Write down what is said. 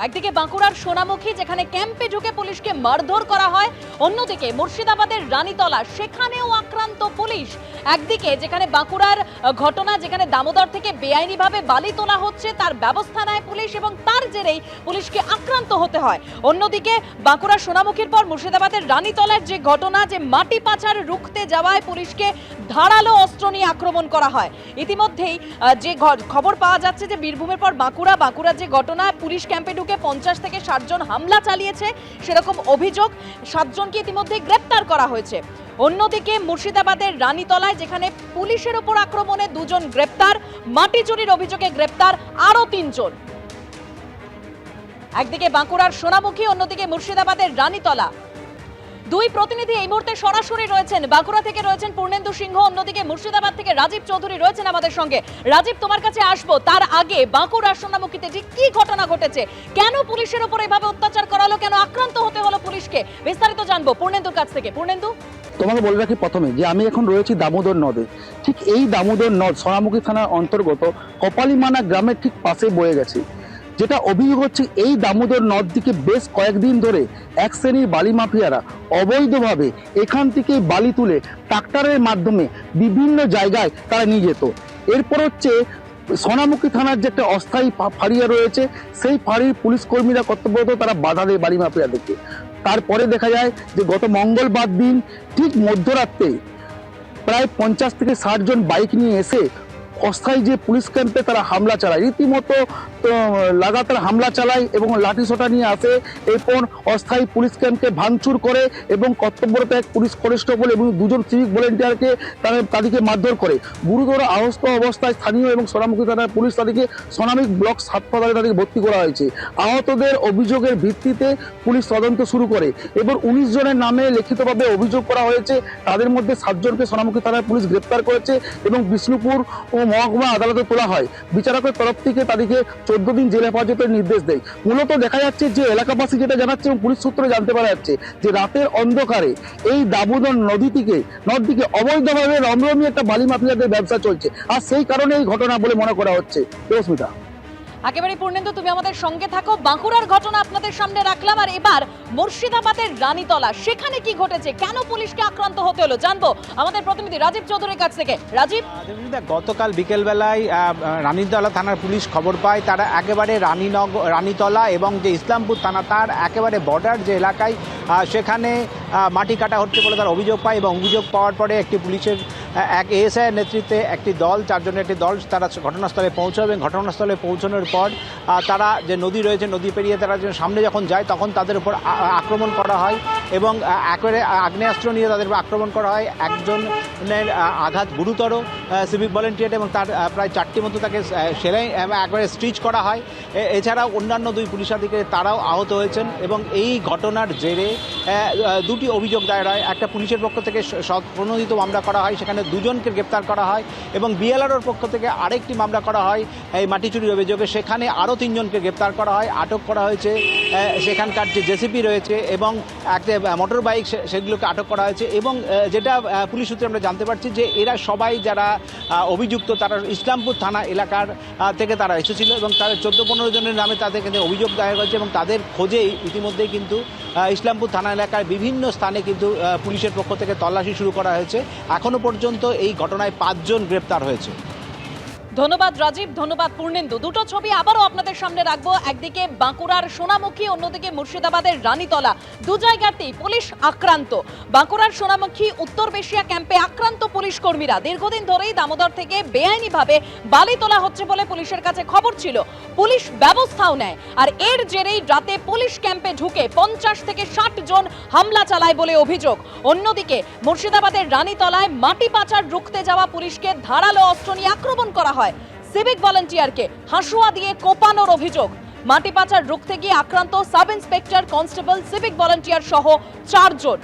একদিকে বাঁকুড়ার সোনামুখী যেখানে ক্যাম্পে ঢুকে পুলিশকে মারধর করা হয়, অন্যদিকে মুর্শিদাবাদের রানীতলা সেখানেও আক্রান্ত পুলিশ। একদিকে যেখানে বাঁকুড়ার ঘটনা, যেখানে দামোদর থেকে বেআইনিভাবে বালি তোলা হচ্ছে তার ব্যবস্থা নেয় পুলিশ এবং তার জেরেই পুলিশকে আক্রান্ত হতে হয়। অন্যদিকে বাঁকুড়ার সোনামুখীর পর মুর্শিদাবাদের রানীতলার যে ঘটনা, যে মাটি পাচার রুখতে যাওয়ায় পুলিশকে ধারালো অস্ত্র নিয়ে আক্রমণ করা হয়। ইতিমধ্যেই যে খবর পাওয়া যাচ্ছে যে বীরভূমের পর বাঁকুড়ার যে ঘটনা, পুলিশ ক্যাম্পে 50 থেকে 60 জন হামলা চালিয়েছে সেরকম অভিযোগ, 7 জনকে ইতিমধ্যে গ্রেপ্তার করা হয়েছে। অন্যদিকে মুর্শিদাবাদের রানীতলায় যেখানে পুলিশের উপর আক্রমণে 2 জন গ্রেপ্তার, মাটি চুরির অভিযোগে গ্রেপ্তার আরো 3 জন। একদিকে বাঁকুড়ার সোনামুখী, অন্যদিকে মুর্শিদাবাদের রানীতলা। দুই প্রতিনিধি এই মুহূর্তে সরাসরি রয়েছেন। বাঁকুড়া থেকে রয়েছেন পূর্ণেন্দু সিংহ, অন্যদিকে মুর্শিদাবাদ থেকে রাজীব চৌধুরী রয়েছেন আমাদের সঙ্গে। রাজীব, তোমার কাছে আসবো। তার আগে বাঁকুড়ার সোনামুখীতে ঠিক কি ঘটনা ঘটেছে, কেন পুলিশের উপর এভাবে অত্যাচার করা হলো, কেন আক্রান্ত হতে হলো পুলিশকে, বিস্তারিত জানবো পূর্ণেন্দুর কাছ থেকে। পূর্ণেন্দু, তোমাকে বলে রাখি প্রথমে যে আমি এখন রয়েছি দামোদর নদে। ঠিক এই দামোদর নদ সোনামুখী থানার অন্তর্গত কপালিমানা গ্রামের ঠিক পাশে বয়ে গেছে। যেটা অভিযোগ হচ্ছে, এই দামোদর নদ দিকে বেশ কয়েকদিন ধরে এক শ্রেণীর বালি মাফিয়ারা অবৈধভাবে এখান থেকে বালি তুলে ট্রাক্টরের মাধ্যমে বিভিন্ন জায়গায় তারা নিয়ে যেত। এরপর হচ্ছে সোনামুখী থানার যে একটা অস্থায়ী ফাঁড়িয়া রয়েছে, সেই ফাঁড়ির পুলিশ কর্মীরা কর্তব্যরত তারা বাধা দেয় বালি মাফিয়াদেরকে। তারপরে দেখা যায় যে গত মঙ্গলবার দিন ঠিক মধ্যরাত্রে প্রায় 50 থেকে 60 জন বাইক নিয়ে এসে অস্থায়ী যে পুলিশ ক্যাম্পে তারা হামলা চালায়, রীতিমতো লাগাতার হামলা চালায় এবং লাঠিসোঁটা নিয়ে আসে। এরপর অস্থায়ী পুলিশ ক্যাম্পকে ভাঙচুর করে এবং কর্তব্যরত এক পুলিশ কনস্টেবল এবং 2 জন সিভিক ভলেন্টিয়ারকে তাদেরকে মারধর করে। গুরুতর আহত অবস্থায় স্থানীয় এবং সোনামুখী থানার পুলিশ তাদেরকে সোনামুখী ব্লক হাসপাতালে তাদেরকে ভর্তি করা হয়েছে। আহতদের অভিযোগের ভিত্তিতে পুলিশ তদন্ত শুরু করে এবং 19 জনের নামে লিখিতভাবে অভিযোগ করা হয়েছে। তাদের মধ্যে 7 জনকে সোনামুখী থানার পুলিশ গ্রেপ্তার করেছে এবং বিষ্ণুপুর ও মহকুমা আদালতে তোলা হয়। বিচারকের তরফ থেকে তাদেরকে 14 দিন জেল হেফাজতের নির্দেশ দেয়। মূলত দেখা যাচ্ছে যে এলাকাবাসী যেটা জানাচ্ছে এবং পুলিশ সূত্রে জানতে পারা যাচ্ছে যে রাতের অন্ধকারে এই দামোদর নদ দিকে অবৈধভাবে রমরমি একটা বালি মাফিয়াদের ব্যবসা চলছে, আর সেই কারণে এই ঘটনা বলে মনে করা হচ্ছে। রশ্মিতা, একেবারে পূর্ণেন্দু, তুমি আমাদের সঙ্গে থাকো। বাঁকুড়ার ঘটনা আপনাদের সামনে রাখলাম, আর এবার মুর্শিদাবাদের রানীতলা সেখানে কি ঘটেছে, কেন পুলিশকে আক্রান্ত হতে হলো জানবো আমাদের প্রতিনিধি রাজীব চৌধুরীর কাছ থেকে। রাজীব, গতকাল বিকেলবেলায় রানীতলা থানার পুলিশ খবর পায়, তারা একেবারে রানীতলা এবং যে ইসলামপুর থানা তার একেবারে বর্ডার যে এলাকায় সেখানে মাটি কাটা হচ্ছে বলে তার অভিযোগ পায় এবং অভিযোগ পাওয়ার পরে একটি পুলিশের এক এএসআই নেতৃত্বে একটি দল, 4 জনের একটি দল তারা ঘটনাস্থলে পৌঁছাবে এবং ঘটনাস্থলে পৌঁছানোর পর তারা যে নদী রয়েছে, নদী পেরিয়ে তারা সামনে যখন যায় তখন তাদের উপর আক্রমণ করা হয় এবং একেবারে আগ্নেয়াস্ত্র নিয়ে তাদের উপর আক্রমণ করা হয়। একজনের আঘাত গুরুতর, সিভিক ভলেন্টিয়ার, এবং তার প্রায় 4টি মতো তাকে সেলাই একবারে স্টিচ করা হয়। এছাড়াও অন্যান্য 2 পুলিশ আধিকারিক তারাও আহত হয়েছেন এবং এই ঘটনার জেরে 2টি অভিযোগ দায়ের হয়। একটা পুলিশের পক্ষ থেকে প্রণোদিত মামলা করা হয়, সেখানে 2 জনকে গ্রেপ্তার করা হয় এবং বিএলআরওর পক্ষ থেকে আরেকটি মামলা করা হয় এই মাটি চুরির অভিযোগে, সেখানে আরও 3 জনকে গ্রেপ্তার করা হয়। আটক করা হয়েছে সেখানকার যে জেসিপি রয়েছে এবং একটা মোটর বাইক, সেগুলোকে আটক করা হয়েছে। এবং যেটা পুলিশ সূত্রে আমরা জানতে পারছি যে এরা সবাই যারা অভিযুক্ত তারা ইসলামপুর থানা এলাকার থেকে তারা এসেছিল এবং তাদের 14-15 জনের নামে তাদের কিন্তু অভিযোগ দায়ের হয়েছে এবং তাদের খোঁজেই ইতিমধ্যেই কিন্তু ইসলামপুর থানা এলাকার বিভিন্ন স্থানে কিন্তু পুলিশের পক্ষ থেকে তল্লাশি শুরু করা হয়েছে। এখনও পর্যন্ত এই ঘটনায় 5 জন গ্রেপ্তার হয়েছে। ধন্যবাদ রাজীব, ধন্যবাদ পূর্ণেন্দু। 2টো ছবি আবারও আপনাদের সামনে রাখবো। একদিকে বাঁকুড়ার সোনামুখী, অন্যদিকে মুর্শিদাবাদের রানীতলা। 2 জায়গাতেই পুলিশ আক্রান্ত। বাঁকুড়ার সোনামুখী উত্তর বেশিয়া ক্যাম্পে আক্রান্ত পুলিশ কর্মীরা। দীর্ঘদিন ধরেই দামোদর থেকে বেআইনিভাবে বালি তোলা হচ্ছে বলে পুলিশের কাছে খবর ছিল, পুলিশ ব্যবস্থাও নেয়, আর এর জেরেই রাতে পুলিশ ক্যাম্পে ঢুকে 50 থেকে 60 জন হামলা চালায় বলে অভিযোগ। অন্যদিকে মুর্শিদাবাদের রানীতলায় মাটি পাচার রুখতে যাওয়া পুলিশকে ধারালো অস্ত্র নিয়ে আক্রমণ করা হয়। সিভিক ভলেন্টিয়ারকে হাসুয়া দিয়ে কোপানোর অভিযোগ। মাটি পাচার রুখতে গিয়ে আক্রান্ত sub inspector, constable, civic volunteer সহ 4 জন।